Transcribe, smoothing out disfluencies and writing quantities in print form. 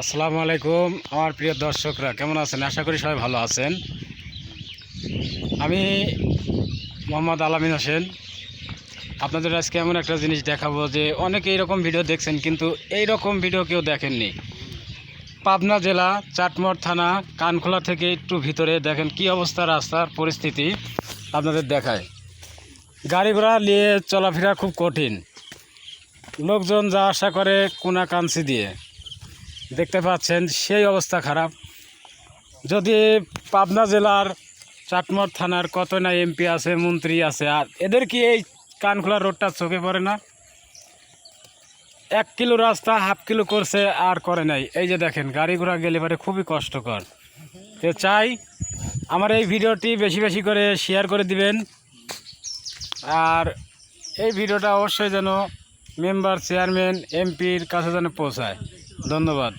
আসসালামু আলাইকুম আমার প্রিয় দর্শকরা, কেমন আছেন? আশা করি সবাই ভালো আছেন। আমি মোহাম্মদ আলামিন হোসেন। আপনাদের আজকে এমন একটা জিনিস দেখাবো যে অনেকে এইরকম ভিডিও দেখছেন, কিন্তু এই রকম ভিডিও কেউ দেখেননি। পাবনা জেলা চাটমোহর থানা কানখোলা থেকে একটু ভিতরে দেখেন কি অবস্থা, রাস্তার পরিস্থিতি আপনাদের দেখায়। গাড়ি ঘোড়া নিয়ে চলাফেরা খুব কঠিন, লোকজন যা আশা করে কোনা কাঞ্চি দিয়ে। দেখতে পাচ্ছেন সেই অবস্থা খারাপ। যদি পাবনা জেলার চাটমোহর থানার কত না এমপি আছে, মন্ত্রী আছে, আর এদের কি এই কানখোলা রোডটা চোখে পড়ে না? 1 কিলো রাস্তা হাফ কিলো করছে, আর করে নাই। এই যে দেখেন গাড়ি ঘোড়া গেলে পরে খুবই কষ্টকর। তো চাই আমার এই ভিডিওটি বেশি বেশি করে শেয়ার করে দিবেন, আর এই ভিডিওটা অবশ্যই যেন মেম্বার, চেয়ারম্যান, এমপির কাছে যেন পৌঁছায়। ধন্যবাদ।